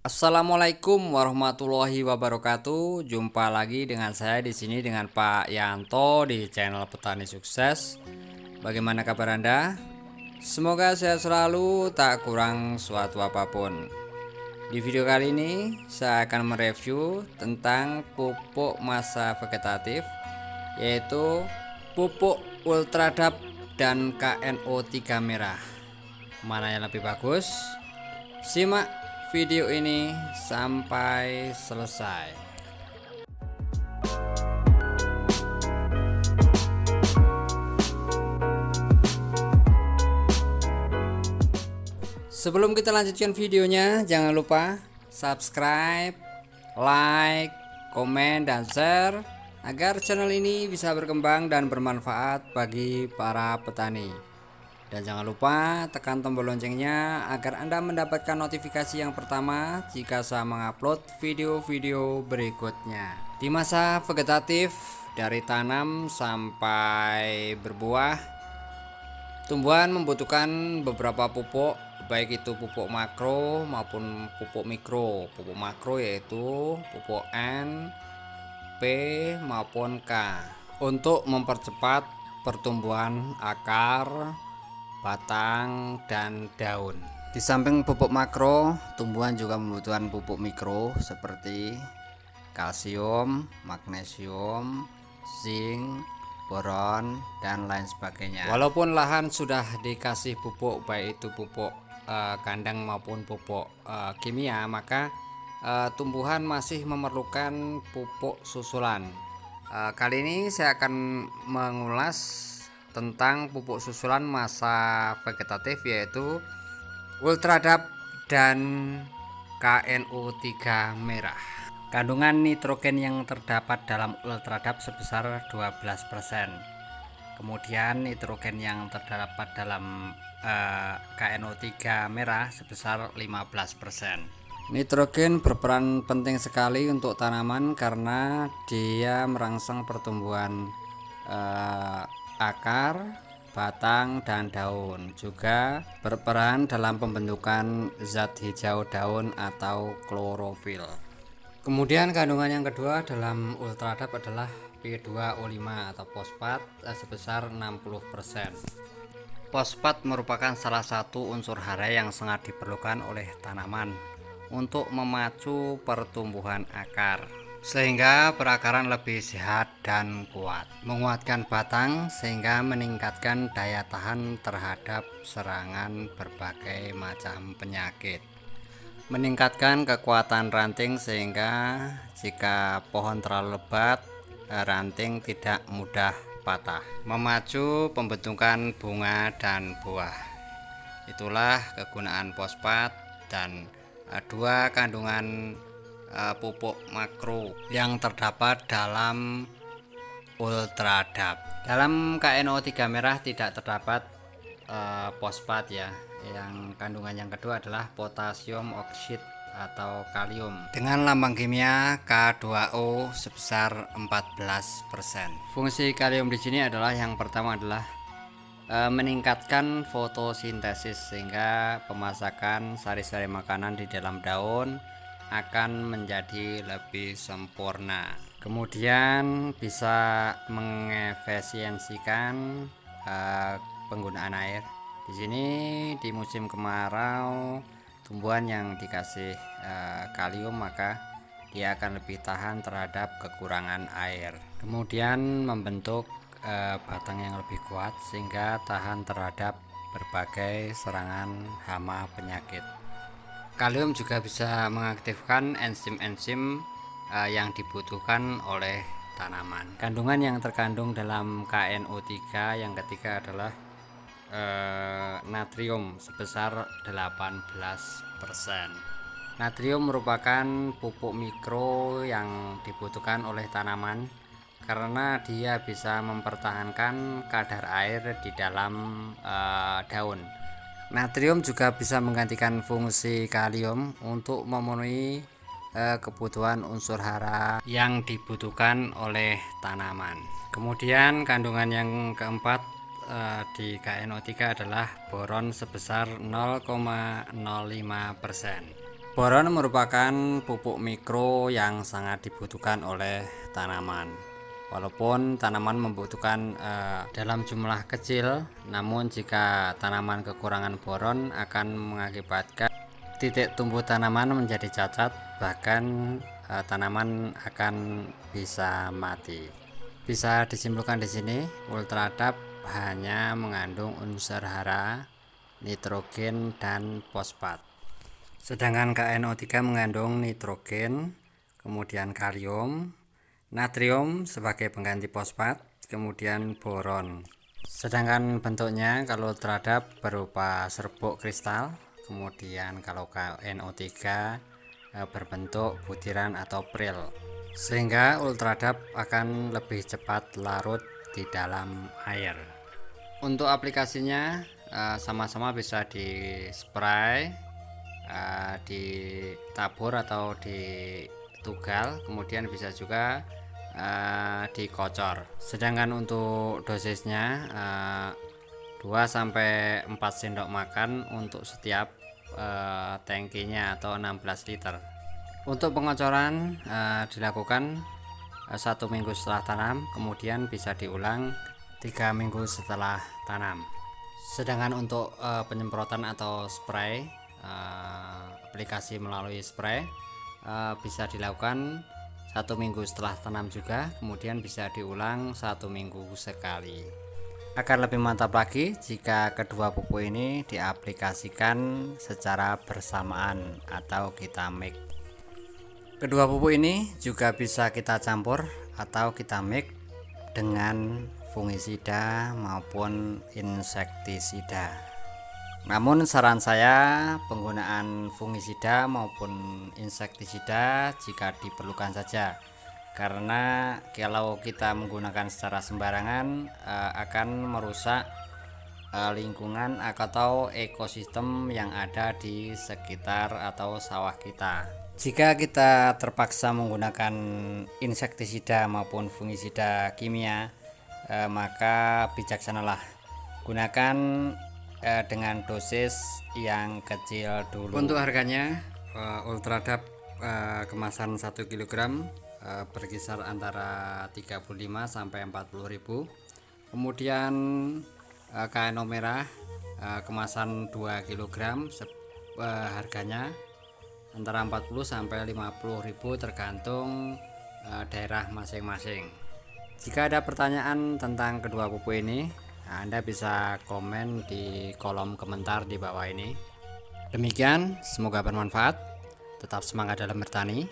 Assalamualaikum warahmatullahi wabarakatuh. Jumpa lagi dengan saya di sini dengan Pak Yanto di channel Petani Sukses. Bagaimana kabar Anda? Semoga sehat selalu, tak kurang suatu apapun. Di video kali ini saya akan mereview tentang pupuk masa vegetatif, yaitu pupuk Ultradap dan KNO3 merah. Mana yang lebih bagus? Simak video ini sampai selesai. Sebelum kita lanjutkan videonya, jangan lupa subscribe, like, komen, dan share agar channel ini bisa berkembang dan bermanfaat bagi para petani. Dan jangan lupa tekan tombol loncengnya agar Anda mendapatkan notifikasi yang pertama jika saya mengupload video-video berikutnya. Di masa vegetatif dari tanam sampai berbuah, tumbuhan membutuhkan beberapa pupuk, baik itu pupuk makro maupun pupuk mikro. Pupuk makro yaitu pupuk N, P maupun K untuk mempercepat pertumbuhan akar, batang, dan daun. Di samping pupuk makro, tumbuhan juga membutuhkan pupuk mikro seperti kalsium, magnesium, zinc, boron, dan lain sebagainya. Walaupun lahan sudah dikasih pupuk, baik itu pupuk kandang maupun pupuk kimia, maka tumbuhan masih memerlukan pupuk susulan. Kali ini saya akan mengulas tentang pupuk susulan masa vegetatif, yaitu Ultradap dan KNO3 merah. Kandungan nitrogen yang terdapat dalam Ultradap sebesar 12%. Kemudian nitrogen yang terdapat dalam KNO3 merah sebesar 15%. Nitrogen berperan penting sekali untuk tanaman karena dia merangsang pertumbuhan akar, batang, dan daun. Juga berperan dalam pembentukan zat hijau daun atau klorofil. Kemudian kandungan yang kedua dalam Ultradap adalah P2O5 atau fosfat sebesar 60%. Fosfat merupakan salah satu unsur hara yang sangat diperlukan oleh tanaman untuk memacu pertumbuhan akar, sehingga perakaran lebih sehat dan kuat, menguatkan batang sehingga meningkatkan daya tahan terhadap serangan berbagai macam penyakit, meningkatkan kekuatan ranting sehingga jika pohon terlalu lebat, ranting tidak mudah patah, memacu pembentukan bunga dan buah. Itulah kegunaan fosfat dan dua kandungan pupuk makro yang terdapat dalam Ultradap. Dalam KNO3 merah tidak terdapat fosfat ya. Yang kandungan yang kedua adalah potasium oksid atau kalium dengan lambang kimia K2O sebesar 14%. Fungsi kalium di sini adalah yang pertama adalah meningkatkan fotosintesis sehingga pemasakan sari-sari makanan di dalam daun akan menjadi lebih sempurna. Kemudian bisa mengefisiensikan penggunaan air. Di sini di musim kemarau, tumbuhan yang dikasih kalium maka dia akan lebih tahan terhadap kekurangan air. Kemudian membentuk batang yang lebih kuat sehingga tahan terhadap berbagai serangan hama penyakit. Kalium juga bisa mengaktifkan enzim-enzim yang dibutuhkan oleh tanaman. Kandungan yang terkandung dalam KNO3 yang ketiga adalah natrium sebesar 18%. Natrium merupakan pupuk mikro yang dibutuhkan oleh tanaman karena dia bisa mempertahankan kadar air di dalam daun. Natrium juga bisa menggantikan fungsi kalium untuk memenuhi kebutuhan unsur hara yang dibutuhkan oleh tanaman. Kemudian kandungan yang keempat di KNO3 adalah boron sebesar 0,05%. Boron merupakan pupuk mikro yang sangat dibutuhkan oleh tanaman. Walaupun tanaman membutuhkan dalam jumlah kecil, namun jika tanaman kekurangan boron akan mengakibatkan titik tumbuh tanaman menjadi cacat, bahkan tanaman akan bisa mati. Bisa disimpulkan di sini, Ultradap hanya mengandung unsur hara, nitrogen, dan fosfat. Sedangkan KNO3 mengandung nitrogen, kemudian kalium, natrium sebagai pengganti fosfat, kemudian boron. Sedangkan bentuknya kalau Ultradap berupa serbuk kristal, kemudian kalau KNO3 berbentuk butiran atau pril, sehingga Ultradap akan lebih cepat larut di dalam air. Untuk aplikasinya sama-sama bisa di spray, ditabur atau ditugal, kemudian bisa juga dikocor. Sedangkan untuk dosisnya 2-4 sendok makan untuk setiap tangkinya atau 16 liter. Untuk pengocoran dilakukan 1 minggu setelah tanam, kemudian bisa diulang 3 minggu setelah tanam. Sedangkan untuk penyemprotan atau spray, aplikasi melalui spray bisa dilakukan 1 minggu setelah tanam juga, kemudian bisa diulang 1 minggu sekali. Akan lebih mantap lagi jika kedua pupuk ini diaplikasikan secara bersamaan atau kita mix. Kedua pupuk ini juga bisa kita campur atau kita mix dengan fungisida maupun insektisida. Namun saran saya penggunaan fungisida maupun insektisida jika diperlukan saja, karena kalau kita menggunakan secara sembarangan akan merusak lingkungan atau ekosistem yang ada di sekitar atau sawah kita. Jika kita terpaksa menggunakan insektisida maupun fungisida kimia, maka bijaksanalah gunakan dengan dosis yang kecil dulu. Untuk harganya Ultradap kemasan 1 kg berkisar antara 35 sampai 40.000. Kemudian KNO merah kemasan 2 kg harganya antara 40 sampai 50.000 tergantung daerah masing-masing. Jika ada pertanyaan tentang kedua pupuk ini, Anda bisa komen di kolom komentar di bawah ini. Demikian, semoga bermanfaat. Tetap semangat dalam bertani.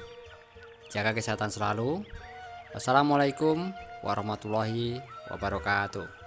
Jaga kesehatan selalu. Wassalamualaikum warahmatullahi wabarakatuh.